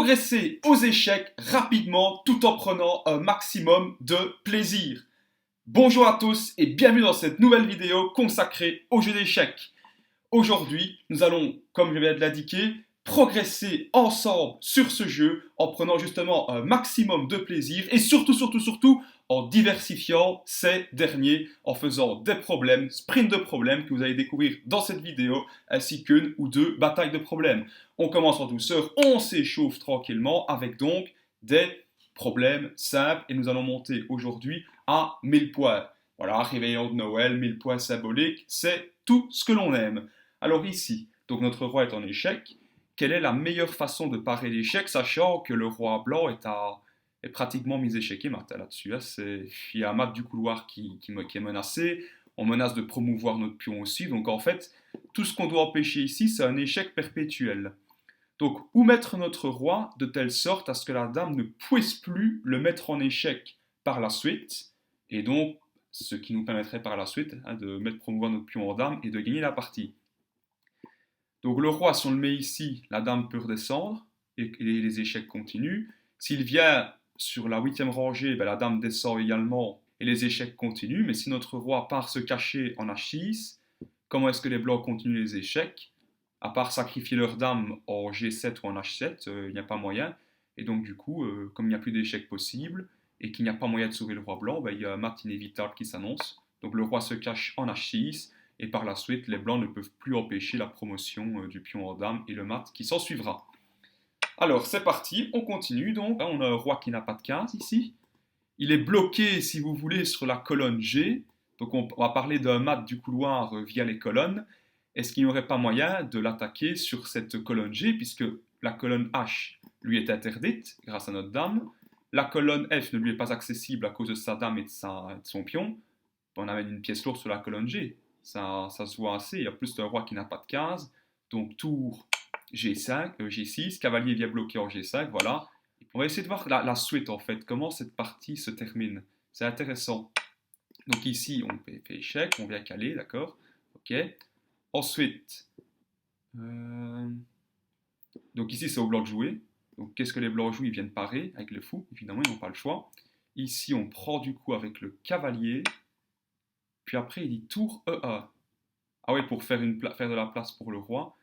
progresser aux échecs rapidement tout en prenant un maximum de plaisir. Bonjour à tous et bienvenue dans cette nouvelle vidéo consacrée au jeu d'échecs. Aujourd'hui, nous allons, comme je viens de l'indiquer, progresser ensemble sur ce jeu en prenant justement un maximum de plaisir et surtout en diversifiant ces derniers, en faisant des problèmes, sprints de problèmes que vous allez découvrir dans cette vidéo, ainsi qu'une ou deux batailles de problèmes. On commence en douceur, on s'échauffe tranquillement avec donc des problèmes simples et nous allons monter aujourd'hui à 1000 points. Voilà, réveillon de Noël, 1000 points symboliques, c'est tout ce que l'on aime. Alors ici, donc notre roi est en échec. Quelle est la meilleure façon de parer l'échec, sachant que le roi blanc est pratiquement mis échec et mat là-dessus. Il y a un mat du couloir qui est menacé. On menace de promouvoir notre pion aussi. Donc en fait, tout ce qu'on doit empêcher ici, c'est un échec perpétuel. Donc, où mettre notre roi de telle sorte à ce que la dame ne puisse plus le mettre en échec par la suite, et donc ce qui nous permettrait par la suite de promouvoir notre pion en dame et de gagner la partie. Donc le roi, si on le met ici, la dame peut redescendre et les échecs continuent. S'il vient sur la 8e rangée, la dame descend également et les échecs continuent. Mais si notre roi part se cacher en H6, comment est-ce que les blancs continuent les échecs? À part sacrifier leur dame en G7 ou en H7, il n'y a pas moyen. Et donc du coup, comme il n'y a plus d'échecs possibles et qu'il n'y a pas moyen de sauver le roi blanc, il y a un mat inévitable qui s'annonce. Donc le roi se cache en H6. Et par la suite, les blancs ne peuvent plus empêcher la promotion du pion en dame et le mat qui s'en suivra. Alors, c'est parti, on continue donc. Là, on a un roi qui n'a pas de case ici. Il est bloqué, si vous voulez, sur la colonne G. Donc, on va parler d'un mat du couloir via les colonnes. Est-ce qu'il n'y aurait pas moyen de l'attaquer sur cette colonne G, puisque la colonne H lui est interdite grâce à notre dame. La colonne F ne lui est pas accessible à cause de sa dame et de son pion. On amène une pièce lourde sur la colonne G. Ça se voit assez. Il y a plus d'un roi qui n'a pas de case. Donc tour G5, G6, cavalier vient bloquer en G5, voilà. On va essayer de voir la suite en fait, comment cette partie se termine. C'est intéressant. Donc ici, on fait échec, on vient caler, d'accord. Ok. Ensuite, donc ici c'est au blanc de jouer. Donc qu'est-ce que les blancs jouent? Ils viennent parer avec le fou, évidemment, ils n'ont pas le choix. Ici, on prend du coup avec le cavalier. Puis après, il dit tour E1. Ah oui, pour faire de la place pour le roi.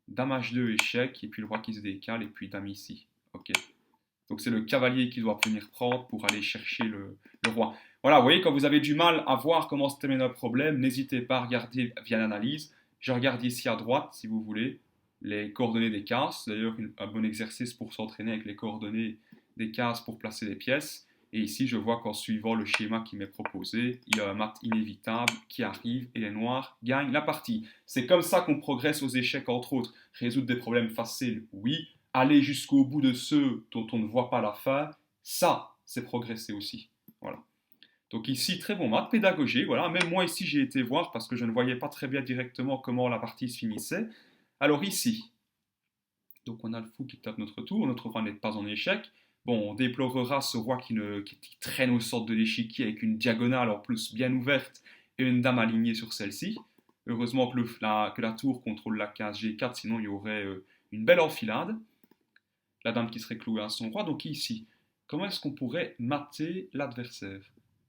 Dame H2, échec, et puis le roi qui se décale, et puis dame ici. Ok. Donc c'est le cavalier qui doit venir prendre pour aller chercher le roi. Voilà, vous voyez, quand vous avez du mal à voir comment se termine un problème, n'hésitez pas à regarder via l'analyse. Je regarde ici à droite, si vous voulez, les coordonnées des cases. D'ailleurs, un bon exercice pour s'entraîner avec les coordonnées des cases pour placer les pièces. Et ici, je vois qu'en suivant le schéma qui m'est proposé, il y a un mat inévitable qui arrive et les noirs gagnent la partie. C'est comme ça qu'on progresse aux échecs, entre autres. Résoudre des problèmes faciles, oui. Aller jusqu'au bout de ceux dont on ne voit pas la fin, ça, c'est progresser aussi. Voilà. Donc ici, très bon mat, pédagogique. Voilà. Même moi ici, j'ai été voir parce que je ne voyais pas très bien directement comment la partie se finissait. Alors ici, donc on a le fou qui tape notre tour. Notre roi n'est pas en échec. Bon, on déplorera ce roi qui traîne au centre de l'échiquier avec une diagonale en plus bien ouverte et une dame alignée sur celle-ci. Heureusement que la tour contrôle la case G4, sinon il y aurait une belle enfilade. La dame qui serait clouée à son roi. Donc ici, comment est-ce qu'on pourrait mater l'adversaire?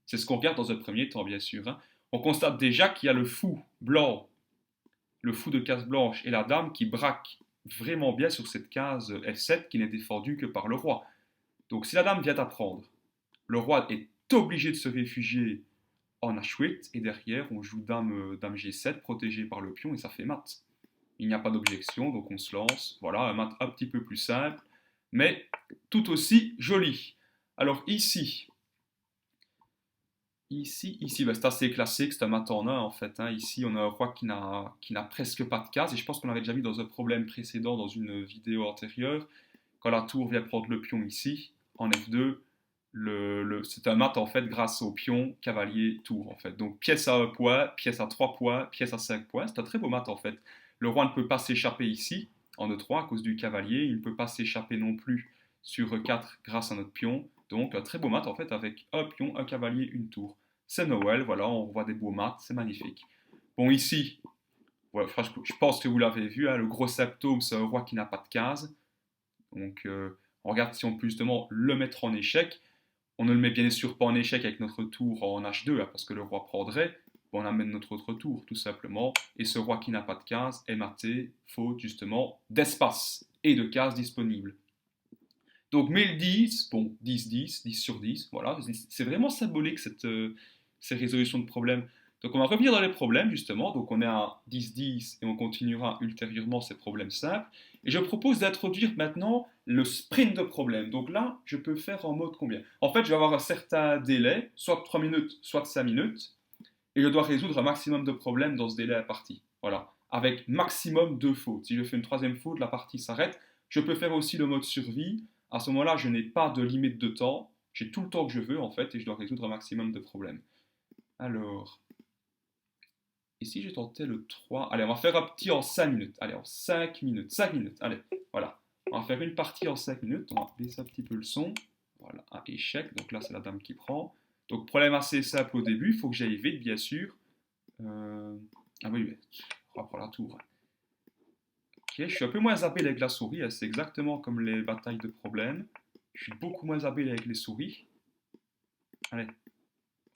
C'est ce qu'on regarde dans un premier temps, bien sûr. Hein. On constate déjà qu'il y a le fou blanc, le fou de case blanche et la dame qui braque vraiment bien sur cette case F7 qui n'est défendue que par le roi. Donc si la dame vient à prendre, le roi est obligé de se réfugier en H8 et derrière on joue dame G7 protégé par le pion et ça fait mat. Il n'y a pas d'objection donc on se lance. Voilà un mat un petit peu plus simple mais tout aussi joli. Alors ici, c'est assez classique, c'est un mat en 1 en fait. Hein. Ici on a un roi qui n'a presque pas de case et je pense qu'on l'avait déjà vu dans un problème précédent dans une vidéo antérieure. Quand la tour vient prendre le pion ici, en F2, c'est un mat en fait grâce au pion, cavalier, tour en fait. Donc pièce à 1 point, pièce à 3 points, pièce à 5 points, c'est un très beau mat en fait. Le roi ne peut pas s'échapper ici, en E3 à cause du cavalier, il ne peut pas s'échapper non plus sur E4 grâce à notre pion. Donc un très beau mat en fait avec un pion, un cavalier, une tour. C'est Noël, voilà, on voit des beaux mats, c'est magnifique. Bon ici, voilà, je pense que vous l'avez vu, hein, le gros septôme c'est un roi qui n'a pas de case. Donc On regarde si on peut justement le mettre en échec. On ne le met bien sûr pas en échec avec notre tour en H2, hein, parce que le roi prendrait. On amène notre autre tour, tout simplement. Et ce roi qui n'a pas de case est maté, faute justement d'espace et de cases disponibles. Donc 1010, bon, 10-10, 10 sur 10, voilà. C'est vraiment symbolique ces résolutions de problèmes. Donc on va revenir dans les problèmes, justement. Donc on est à 10-10 et on continuera ultérieurement ces problèmes simples. Et je propose d'introduire maintenant le sprint de problèmes. Donc là, je peux faire en mode combien? En fait, je vais avoir un certain délai, soit de 3 minutes, soit de 5 minutes. Et je dois résoudre un maximum de problèmes dans ce délai imparti. Voilà. Avec maximum 2 fautes. Si je fais une troisième faute, la partie s'arrête. Je peux faire aussi le mode survie. À ce moment-là, je n'ai pas de limite de temps. J'ai tout le temps que je veux, en fait, et je dois résoudre un maximum de problèmes. Alors, et si je tentais le 3? Allez, on va faire un petit en 5 minutes. Allez, en 5 minutes. 5 minutes. Allez, voilà. On va faire une partie en 5 minutes. On va baisser un petit peu le son. Voilà, un échec. Donc là, c'est la dame qui prend. Donc, problème assez simple au début. Il faut que j'aille vite, bien sûr. Ah oui, on va prendre la tour. Ok, je suis un peu moins habile avec la souris. Hein. C'est exactement comme les batailles de problèmes. Je suis beaucoup moins habile avec les souris. Allez.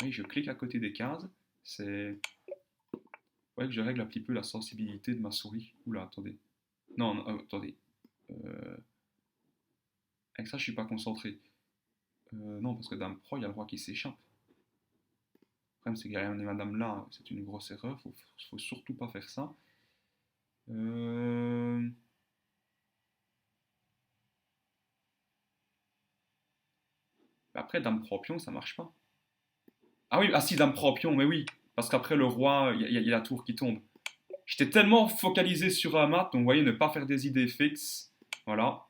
Oui, je clique à côté des cases. C'est... Ouais, que je règle un petit peu la sensibilité de ma souris. Oula, attendez. Non, non attendez. Avec ça, je suis pas concentré. Non, parce que Dame Pro, il y a le roi qui s'échappe. Le problème, c'est qu'il y a Madame là. C'est une grosse erreur. Faut surtout pas faire ça. Après, Dame Pro pion, ça marche pas. Ah oui, ah si, Dame Pro pion, mais oui. Parce qu'après, le roi, il y a la tour qui tombe. J'étais tellement focalisé sur un mat, donc vous voyez, ne pas faire des idées fixes. Voilà.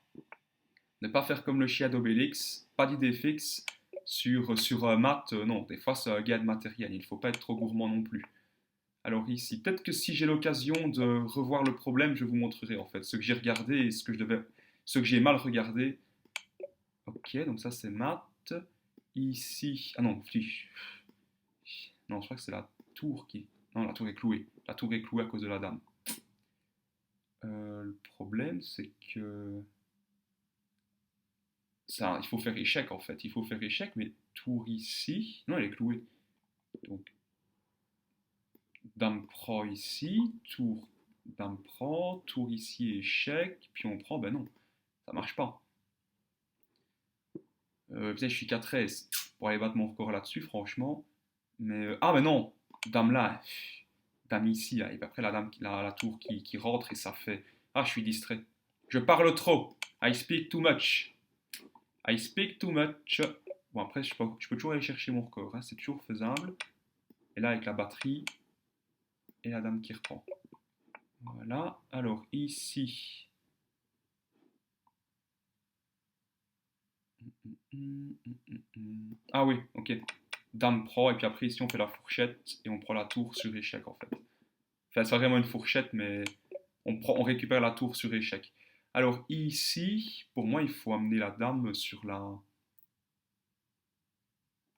Ne pas faire comme le chien d'Obélix, pas d'idées fixes. Sur un mat, non, des fois c'est un gain de matériel, il ne faut pas être trop gourmand non plus. Alors ici, peut-être que si j'ai l'occasion de revoir le problème, je vous montrerai en fait ce que j'ai regardé et ce que j'ai mal regardé. Ok, donc ça c'est mat. Ici, ah non, non, je crois que c'est la tour qui... Non, la tour est clouée. La tour est clouée à cause de la dame. Le problème, c'est que... Ça, il faut faire échec en fait. Il faut faire échec, mais tour ici... Non, elle est clouée. Donc, dame prend ici, tour, dame prend, tour ici, échec, puis on prend, ben non, ça marche pas. Peut-être je suis qu'à 13 pour aller battre mon record là-dessus, franchement. Mais, ah ben non, dame là, dame ici, là, et puis après la dame, la tour qui rentre et ça fait... Ah, je suis distrait. Je parle trop. I speak too much. I speak too much. Bon, après, je peux toujours aller chercher mon record, hein, c'est toujours faisable. Et là, avec la batterie, et la dame qui reprend. Voilà, alors ici... Ah oui, ok. Dame prend, et puis après ici on fait la fourchette, et on prend la tour sur échec en fait. Enfin, c'est vraiment une fourchette, mais on récupère la tour sur échec. Alors ici, pour moi, il faut amener la dame sur la...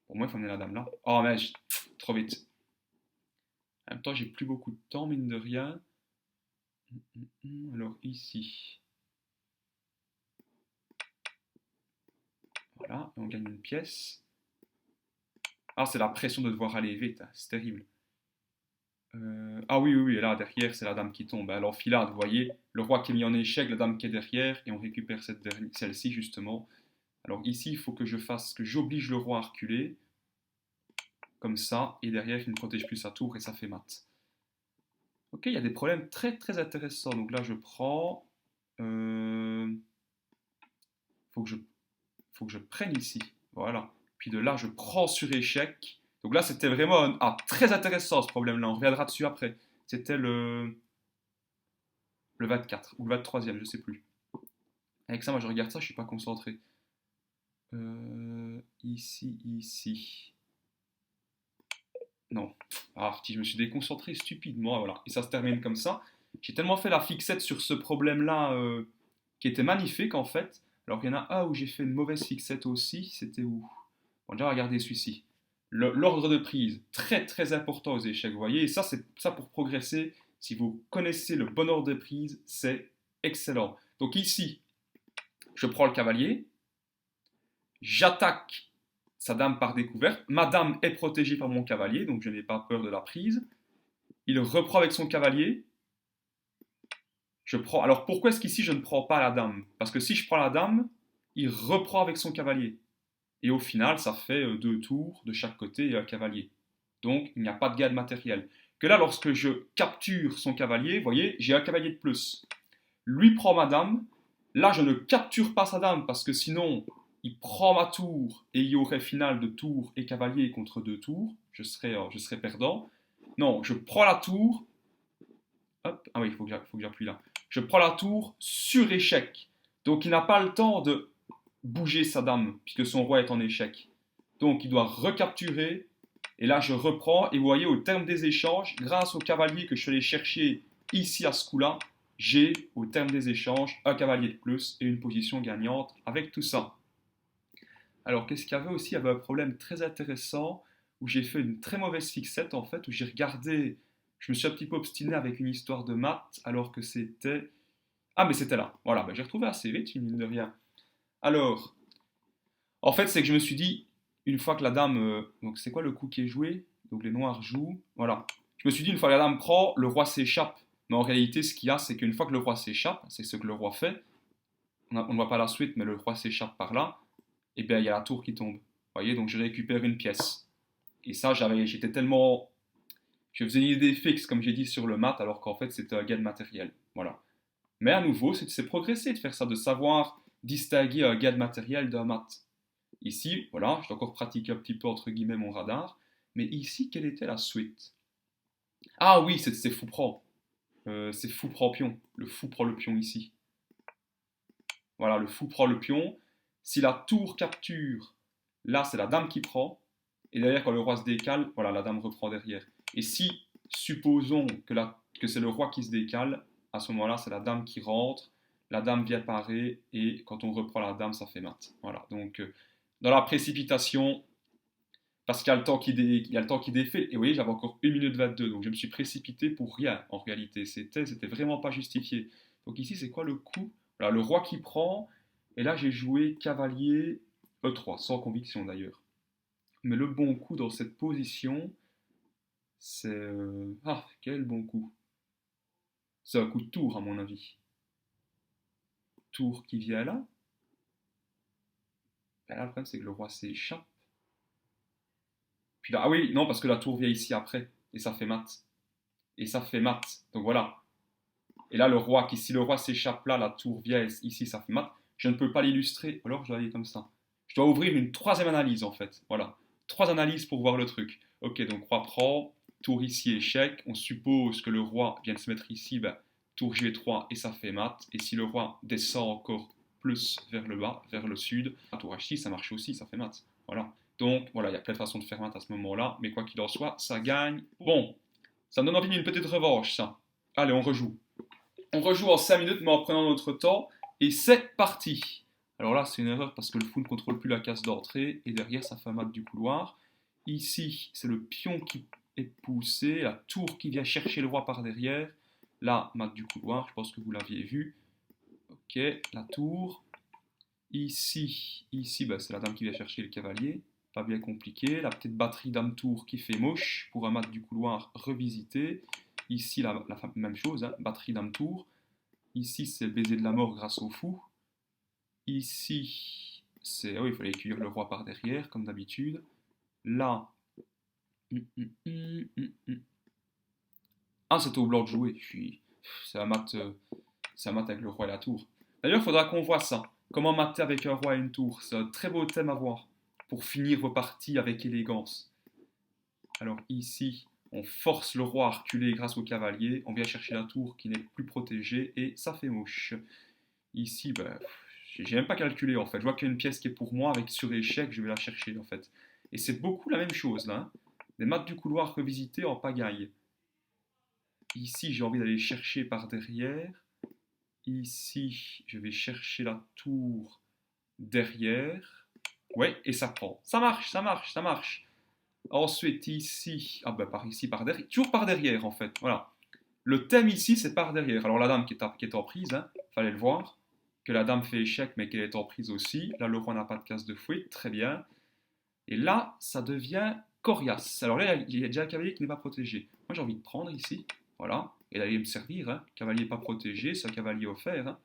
Pour moi, il faut amener la dame là. Oh, mais trop vite. En même temps, j'ai plus beaucoup de temps, mine de rien. Alors ici. Voilà, et on gagne une pièce. Ah, c'est la pression de devoir aller vite, hein, c'est terrible. Ah oui, oui, oui, et là, derrière, c'est la dame qui tombe. Alors, filade, vous voyez, le roi qui est mis en échec, la dame qui est derrière, et on récupère celle-ci, justement. Alors ici, il faut que je fasse, que j'oblige le roi à reculer, comme ça, et derrière, il ne protège plus sa tour, et ça fait mat. Ok, il y a des problèmes très, très intéressants. Donc là, je prends... Faut que je prenne ici. Voilà. Puis de là, je prends sur échec. Donc là, c'était vraiment très intéressant ce problème-là. On reviendra dessus après. C'était le 24 ou le 23e, je ne sais plus. Avec ça, moi, je regarde ça, je ne suis pas concentré. Ici, ici. Non. Ah, je me suis déconcentré stupidement. Voilà. Et ça se termine comme ça. J'ai tellement fait la fixette sur ce problème-là qui était magnifique en fait. Alors il y en a un où j'ai fait une mauvaise fixette aussi. C'était où? On va déjà regarder celui-ci. L'ordre de prise, très très important aux échecs, vous voyez. Et ça, c'est ça pour progresser. Si vous connaissez le bon ordre de prise, c'est excellent. Donc ici, je prends le cavalier. J'attaque sa dame par découverte. Ma dame est protégée par mon cavalier, donc je n'ai pas peur de la prise. Il reprend avec son cavalier. Je prends. Alors pourquoi est-ce qu'ici je ne prends pas la dame? Parce que si je prends la dame, il reprend avec son cavalier. Et au final, ça fait 2 tours de chaque côté et un cavalier. Donc il n'y a pas de gain de matériel. Que là, lorsque je capture son cavalier, vous voyez, j'ai un cavalier de plus. Lui prend ma dame. Là, je ne capture pas sa dame parce que sinon, il prend ma tour et il y aurait finale de tour et cavalier contre 2 tours. Je serais perdant. Non, je prends la tour. Hop, ah oui, il faut que j'appuie là. Je prends la tour sur échec. Donc il n'a pas le temps de bouger sa dame puisque son roi est en échec. Donc il doit recapturer. Et là, je reprends. Et vous voyez, au terme des échanges, grâce au cavalier que je suis allé chercher ici à ce coup-là, j'ai, au terme des échanges, un cavalier de plus et une position gagnante avec tout ça. Alors, qu'est-ce qu'il y avait aussi? Il y avait un problème très intéressant où j'ai fait une très mauvaise fixette, en fait, où j'ai regardé, je me suis un petit peu obstiné avec une histoire de maths, alors que c'était... Ah, mais c'était là. Voilà, ben, j'ai retrouvé assez vite, mine de rien. Alors, en fait, c'est que je me suis dit, une fois que la dame... donc, c'est quoi le coup qui est joué? Donc, les noirs jouent. Voilà. Je me suis dit, une fois que la dame prend, le roi s'échappe. Mais en réalité, ce qu'il y a, c'est qu'une fois que le roi s'échappe, c'est ce que le roi fait, on ne voit pas la suite, mais le roi s'échappe par là, et bien il y a la tour qui tombe. Vous voyez, donc je récupère une pièce. Et ça, j'étais tellement... Je faisais une idée fixe, comme j'ai dit, sur le mat, alors qu'en fait, c'était un gain de matériel. Voilà. Mais à nouveau, c'est progresser de faire ça, de savoir distinguer un gain de matériel d'un mat. Ici, voilà, je dois encore pratiquer un petit peu, entre guillemets, mon radar. Mais ici, quelle était la suite? Ah oui, c'est fou prend. C'est fou prend pion. Le fou prend le pion ici. Voilà, le fou prend le pion. Si la tour capture, là c'est la dame qui prend. Et derrière, quand le roi se décale, voilà, la dame reprend derrière. Et si, supposons que c'est le roi qui se décale, à ce moment-là, c'est la dame qui rentre. La dame vient parer. Et quand on reprend la dame, ça fait mat. Voilà, donc dans la précipitation, parce qu'il y a le temps qui défait. Et vous voyez, j'avais encore 1 minute 22. Donc je me suis précipité pour rien, en réalité. C'était vraiment pas justifié. Donc ici, c'est quoi le coup? Voilà, le roi qui prend, et là j'ai joué cavalier E3, sans conviction d'ailleurs. Mais le bon coup dans cette position, c'est... Ah, quel bon coup. C'est un coup de tour à mon avis. Tour qui vient là. Et là le problème c'est que le roi s'échappe. Puis là, ah oui, non, parce que la tour vient ici après, et ça fait mat. Et ça fait mat. Donc voilà. Et là, si le roi s'échappe là, la tour vient ici, ça fait mat. Je ne peux pas l'illustrer, alors je dois aller comme ça. Je dois ouvrir une troisième analyse en fait. Voilà. 3 analyses pour voir le truc. Ok, donc roi prend, tour ici, échec. On suppose que le roi vient de se mettre ici, ben, tour G3 et ça fait mat. Et si le roi descend encore plus vers le bas, vers le sud, tour H6, ça marche aussi, ça fait mat. Voilà. Donc voilà, il y a plein de façons de faire mat à ce moment-là, mais quoi qu'il en soit, ça gagne. Bon, ça me donne envie d'une petite revanche, ça. Allez, on rejoue. On rejoue en 5 minutes, mais en prenant notre temps. Et c'est parti. Alors là, c'est une erreur parce que le fou ne contrôle plus la case d'entrée. Et derrière, ça fait un mat du couloir. Ici, c'est le pion qui est poussé. La tour qui vient chercher le roi par derrière. Là, mat du couloir. Je pense que vous l'aviez vu. Ok, la tour. Ici, bah, c'est la dame qui vient chercher le cavalier. Pas bien compliqué. La petite batterie dame-tour qui fait moche pour un mat du couloir revisité. Ici, la même chose, hein, batterie dame-tour. Ici, c'est le baiser de la mort grâce au fou. Ici, c'est... Ah oui, il fallait cueillir le roi par derrière, comme d'habitude. Là... Ah, c'est au blanc de jouer. C'est un mat avec le roi et la tour. D'ailleurs, il faudra qu'on voit ça. Comment mater avec un roi et une tour. C'est un très beau thème à voir. Pour finir vos parties avec élégance. Alors ici, on force le roi à reculer grâce au cavalier. On vient chercher la tour qui n'est plus protégée. Et ça fait moche. Ici, ben, j'ai même pas calculé en fait. Je vois qu'il y a une pièce qui est pour moi avec sur échec. Je vais la chercher en fait. Et c'est beaucoup la même chose là. Hein. Des maths du couloir revisités en pagaille. Ici, j'ai envie d'aller chercher par derrière. Ici, je vais chercher la tour derrière. Ouais, et ça prend. Ça marche, ça marche, ça marche. Ensuite, ici, ah ben par ici, par derrière. Toujours par derrière, en fait. Voilà. Le thème ici, c'est par derrière. Alors, la dame qui est en prise, hein, fallait le voir. que la dame fait échec, mais qu'elle est en prise aussi. Là, le roi n'a pas de case de fouet, très bien. Et là, ça devient coriace. Alors là, il y a déjà un cavalier qui n'est pas protégé. Moi, j'ai envie de prendre ici, voilà, et d'aller me servir. Hein. Cavalier pas protégé, c'est un cavalier offert. Hein.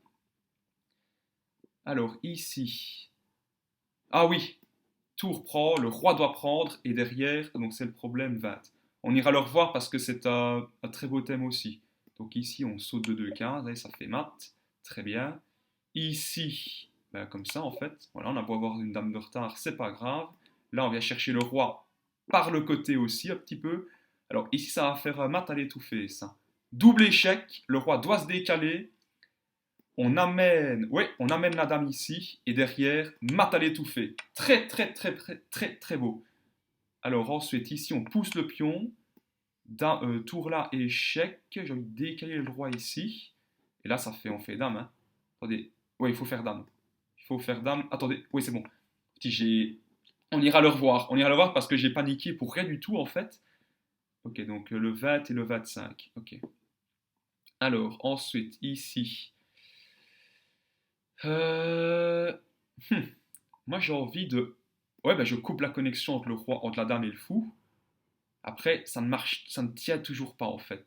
Alors ici, ah oui, tour prend, le roi doit prendre, et derrière, donc c'est le problème 20. On ira le revoir parce que c'est un très beau thème aussi. Donc ici, on saute de 2 15, et ça fait mat, très bien. Ici, ben, comme ça en fait, voilà, on a beau avoir une dame de retard, c'est pas grave. Là, on vient chercher le roi par le côté aussi, un petit peu. Alors ici, ça va faire mat à l'étouffer, ça. Double échec, le roi doit se décaler, on amène la dame ici, et derrière, mat à l'étouffer. Très, très, très, très, très, très beau. Alors ensuite, ici, on pousse le pion. Tour là, échec. J'ai envie de décaler le roi ici. Et là, on fait dame. Hein. Attendez, ouais, il faut faire dame. Il faut faire dame. Attendez, oui, c'est bon. On ira le revoir. On ira le voir parce que j'ai paniqué pour rien du tout, en fait. Ok, donc le 20 et le 25. Ok. Alors, ensuite, ici. Euh... hmm. Moi, j'ai envie de. Ouais, ben, je coupe la connexion entre le roi, entre la dame et le fou. Après, ça ne marche, ça ne tient toujours pas en fait.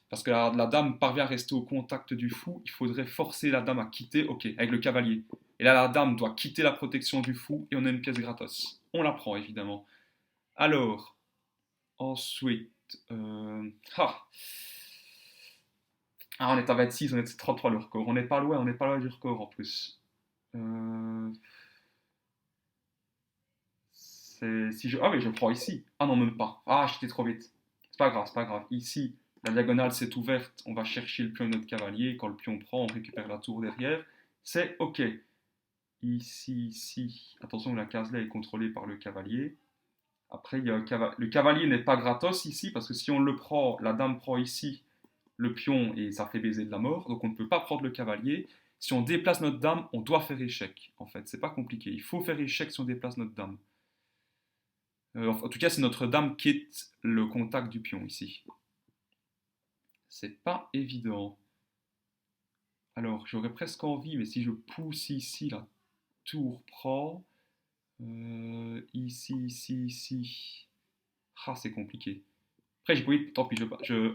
Parce que la dame parvient à rester au contact du fou, il faudrait forcer la dame à quitter, ok, avec le cavalier. Et là, la dame doit quitter la protection du fou et on a une pièce gratos. On la prend évidemment. Alors, ensuite, ah. Ah, on est à 26, on est à 33 le record. On n'est pas loin du record en plus. Euh, si je... Ah oui, je prends ici. Ah non, même pas. Ah, j'étais trop vite. C'est pas grave, c'est pas grave. Ici, la diagonale s'est ouverte. On va chercher le pion de notre cavalier. Quand le pion prend, on récupère la tour derrière. C'est OK. Ici, ici. Attention, la case là est contrôlée par le cavalier. Après, il y a le cavalier n'est pas gratos ici, parce que si on le prend, la dame prend ici le pion et ça fait baiser de la mort. Donc on ne peut pas prendre le cavalier. Si on déplace notre dame, on doit faire échec. En fait, c'est pas compliqué. Il faut faire échec si on déplace notre dame. En tout cas, c'est notre dame qui quitte le contact du pion ici. C'est pas évident. Alors, j'aurais presque envie, mais si je pousse ici, la tour prend. Ici, ici, ici. Ah, c'est compliqué. Après, j'ai oui, tant pis,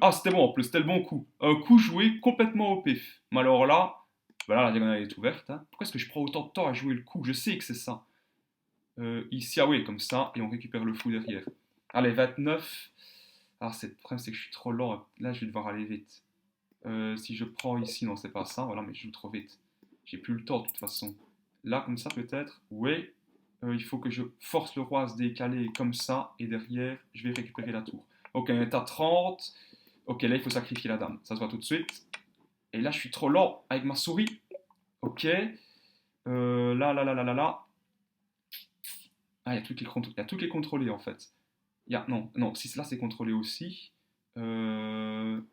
Ah, c'était bon en plus, c'était le bon coup. Un coup joué complètement au pif. Mais alors là, voilà, la diagonale est ouverte. Hein. Pourquoi est-ce que je prends autant de temps à jouer le coup? Je sais que c'est ça. Ici, ah oui, comme ça, et on récupère le fou derrière. Allez, 29. Ah, le problème, c'est que je suis trop lent. Là, je vais devoir aller vite. Si je prends ici, non, c'est pas ça, voilà, mais je joue trop vite. J'ai plus le temps de toute façon. Là, comme ça, peut-être, oui, il faut que je force le roi à se décaler comme ça, et derrière, je vais récupérer la tour. Ok, on est à 30. Ok, là, il faut sacrifier la dame. Ça se voit tout de suite. Et là, je suis trop lent avec ma souris. Ok. Là. Ah, il y a tout qui est contrôlé, en fait. Non, si là, c'est contrôlé aussi. Le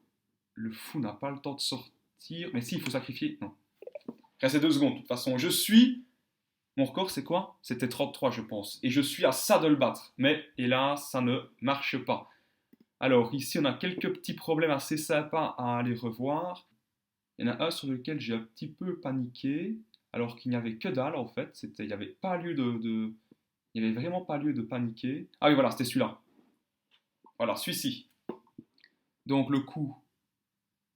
fou n'a pas le temps de sortir. Mais si, il faut sacrifier. Non. Restez 2 secondes. De toute façon, Mon record, c'est quoi? C'était 33, je pense. Et je suis à ça de le battre. Mais hélas, ça ne marche pas. Alors, ici, on a quelques petits problèmes assez sympas à aller revoir. Il y en a un sur lequel j'ai un petit peu paniqué, alors qu'il n'y avait que dalle, en fait. Il n'y avait pas lieu il n'y avait vraiment pas lieu de paniquer. Ah oui, voilà, c'était celui-là. Voilà, celui-ci. Donc, le coup,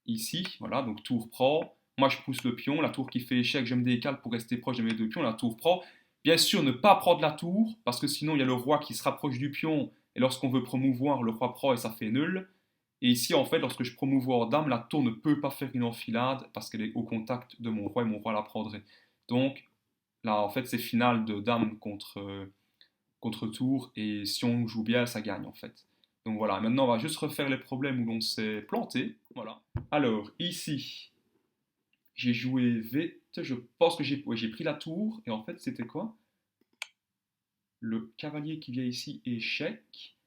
ici, voilà, donc tour prend. Moi, je pousse le pion, la tour qui fait échec, je me décale pour rester proche de mes 2 pions, la tour prend. Bien sûr, ne pas prendre la tour, parce que sinon, il y a le roi qui se rapproche du pion, et lorsqu'on veut promouvoir, le roi prend et ça fait nul. Et ici, en fait, lorsque je promouvois en dame, la tour ne peut pas faire une enfilade, parce qu'elle est au contact de mon roi, et mon roi la prendrait. Donc, là, en fait, c'est finale de dame contre tour, et si on joue bien, ça gagne, en fait. Donc voilà, maintenant, on va juste refaire les problèmes où l'on s'est planté. Voilà. Alors, ici, j'ai joué vite. Je pense que j'ai pris la tour. Et en fait, c'était quoi? Le cavalier qui vient ici, échec.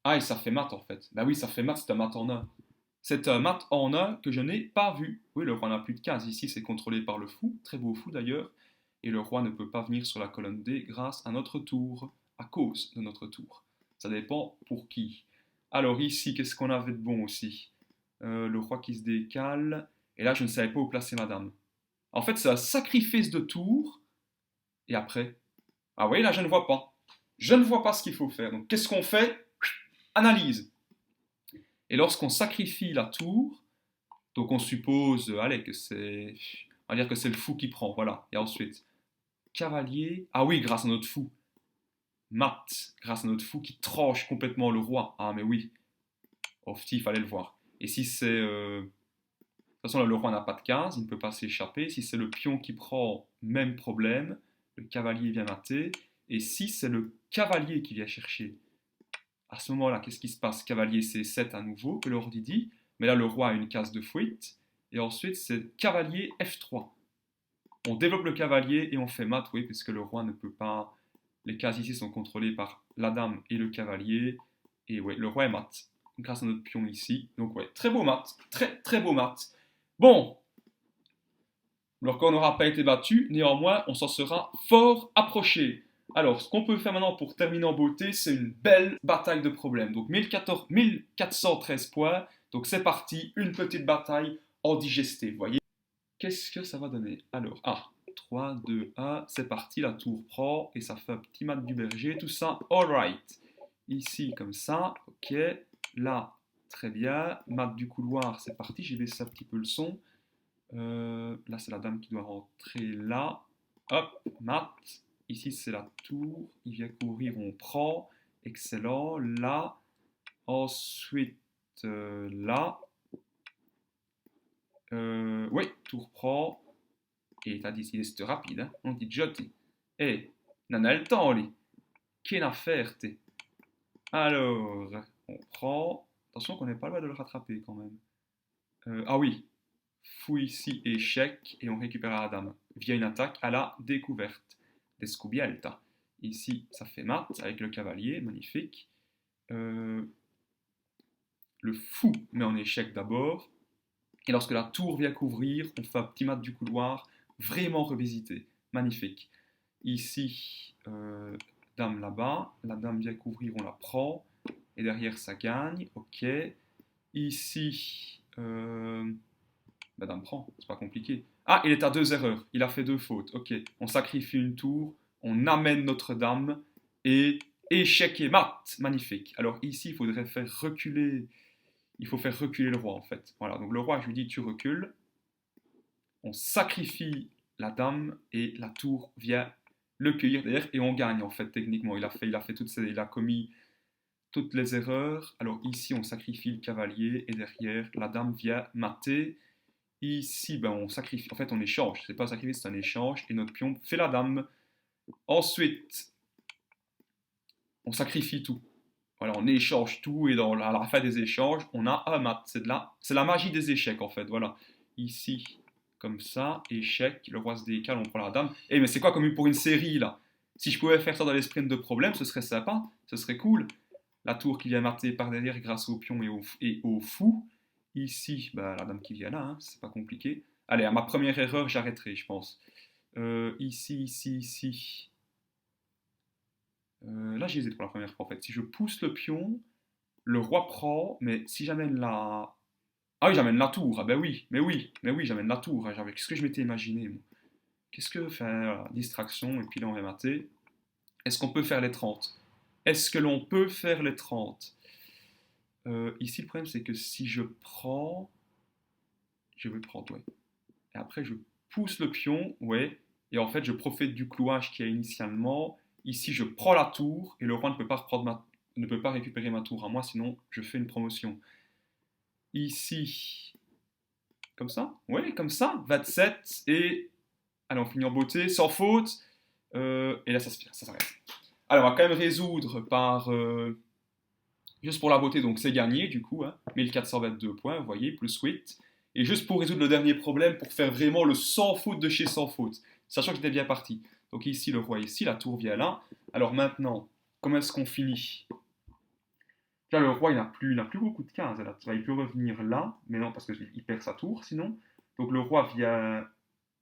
Ah, et ça fait mat en fait. Bah oui, ça fait mat, c'est un mat en un. C'est un mat en un que je n'ai pas vu. Oui, le roi n'a plus de case. Ici, c'est contrôlé par le fou. Très beau fou d'ailleurs. Et le roi ne peut pas venir sur la colonne D grâce à notre tour. À cause de notre tour. Ça dépend pour qui. Alors ici, qu'est-ce qu'on avait de bon aussi? Le roi qui se décale. Et là, je ne savais pas où placer madame. En fait, c'est un sacrifice de tour. Et après, ah oui, là, je ne vois pas. Je ne vois pas ce qu'il faut faire. Donc, qu'est-ce qu'on fait? Analyse. Et lorsqu'on sacrifie la tour, donc on suppose, allez, que c'est, on va dire que c'est le fou qui prend, voilà. Et ensuite, cavalier, ah oui, grâce à notre fou. Mat, grâce à notre fou qui tranche complètement le roi. Ah mais oui, Ofti, il fallait le voir. Et si c'est, de toute façon là, le roi n'a pas de case, il ne peut pas s'échapper. Si c'est le pion qui prend, même problème. Le cavalier vient mater. Et si c'est le cavalier qui vient chercher, à ce moment-là, qu'est-ce qui se passe? Cavalier C7 à nouveau, que l'ordi dit. Mais là, le roi a une case de fuite. Et ensuite, c'est cavalier F3. On développe le cavalier et on fait mat, oui, puisque le roi ne peut pas. Les cases ici sont contrôlées par la dame et le cavalier. Et ouais, le roi est mat, grâce à notre pion ici. Donc ouais, très beau mat, très très beau mat. Bon, alors qu'on n'aura pas été battu, néanmoins, on s'en sera fort approché. Alors, ce qu'on peut faire maintenant pour terminer en beauté, c'est une belle bataille de problèmes. Donc 1413 points, donc c'est parti, une petite bataille en digesté, vous voyez. Qu'est-ce que ça va donner? Alors, 3, 2, 1, c'est parti, la tour prend, et ça fait un petit mat du berger, tout ça, alright. Ici, comme ça, ok. Là, très bien. Mat du couloir, c'est parti, j'ai baissé un petit peu le son. Là, c'est la dame qui doit rentrer là. Hop, mat. Ici, c'est la tour, il vient courir, on prend. Excellent. Là, ensuite, là. Oui, tour prend. Et t'as décidé, c'était rapide, hein? On dit jotti. Eh, n'en a le temps, lui. Quelle affaire, t'es. Alors, on prend. Attention qu'on n'est pas loin de le rattraper quand même. Ah oui, fou ici, échec, et on récupère la dame via une attaque à la découverte. Descubielta. Ici, ça fait mat avec le cavalier, magnifique. Le fou met en échec d'abord. Et lorsque la tour vient couvrir, on fait un petit mat du couloir, vraiment revisité, magnifique. Ici, dame là-bas, la dame vient couvrir, on la prend, et derrière ça gagne, ok. Ici, la dame prend, c'est pas compliqué. Ah, il est à 2 erreurs, il a fait 2 fautes, ok. On sacrifie une tour, on amène notre dame, et échec et mat, magnifique. Alors ici, il faudrait faire reculer, il faut faire reculer le roi en fait. Voilà, donc le roi, je lui dis tu recules, on sacrifie la dame et la tour vient le cueillir derrière et on gagne en fait techniquement. Il a commis toutes les erreurs. Alors ici on sacrifie le cavalier et derrière la dame vient mater. Ici ben, on sacrifie, en fait on échange, c'est pas un sacrifice, c'est un échange et notre pion fait la dame. Ensuite on sacrifie tout. Voilà, on échange tout et à la fin des échanges on a un mat. C'est la magie des échecs en fait. Voilà, ici comme ça, échec, le roi se décale, on prend la dame. Eh mais c'est quoi comme pour une série là? Si je pouvais faire ça dans les sprints de problème, ce serait sympa, ce serait cool. La tour qui vient mater par derrière grâce au pion et au fou. Ici, bah, la dame qui vient là, hein, c'est pas compliqué. Allez, à ma première erreur, j'arrêterai, je pense. Ici. Là, j'hésite pour la première fois en fait. Si je pousse le pion, le roi prend, mais si j'amène la. Ah oui, j'amène la tour. Ah ben oui, mais oui, j'amène la tour. Hein, qu'est-ce que je m'étais imaginé moi? Qu'est-ce que faire? Distraction, et puis là on va mater. Est-ce qu'on peut faire les 30? Est-ce que l'on peut faire les 30? Ici, le problème, c'est que si je prends. Je vais prendre, ouais. Et après, je pousse le pion, ouais. Et en fait, je profite du clouage qu'il y a initialement. Ici, je prends la tour, et le roi ne peut pas récupérer ma tour à moi, sinon je fais une promotion. Ici, comme ça? Ouais, comme ça. 27, et. Allez, on finit en beauté, sans faute. Et là, ça s'arrête. Alors, on va quand même résoudre par. Juste pour la beauté, donc c'est gagné du coup. Hein, 1422 points, vous voyez, plus 8. Et juste pour résoudre le dernier problème, pour faire vraiment le sans faute de chez sans faute, sachant qu'il était bien parti. Donc ici, le roi ici, la tour vient là. Alors maintenant, comment est-ce qu'on finit? Là, le roi, il n'a plus beaucoup de 15. Là. Il peut revenir là, mais non, parce qu'il perd sa tour sinon. Donc le roi vient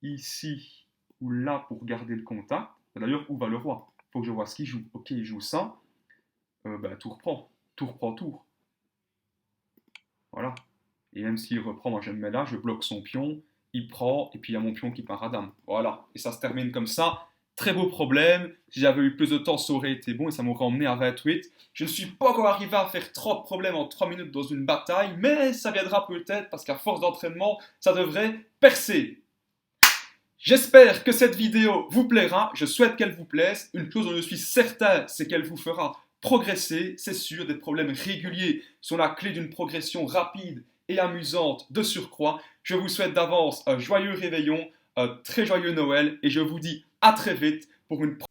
ici ou là pour garder le contact. D'ailleurs, où va le roi? Il faut que je vois ce qu'il joue. Ok, il joue ça. Tour prend. Tour prend tour. Voilà. Et même s'il reprend, moi je me mets là, je bloque son pion. il prend, et puis il y a mon pion qui part à dame. Voilà, et ça se termine comme ça. Très beau problème. Si j'avais eu plus de temps, ça aurait été bon et ça m'aurait emmené à 28. Je ne suis pas encore arrivé à faire 30 problèmes en 3 minutes dans une bataille, mais ça viendra peut-être parce qu'à force d'entraînement, ça devrait percer. J'espère que cette vidéo vous plaira, je souhaite qu'elle vous plaise. Une chose dont je suis certain, c'est qu'elle vous fera progresser. C'est sûr, des problèmes réguliers sont la clé d'une progression rapide et amusante de surcroît. Je vous souhaite d'avance un joyeux réveillon, un très joyeux Noël et je vous dis à très vite pour une prochaine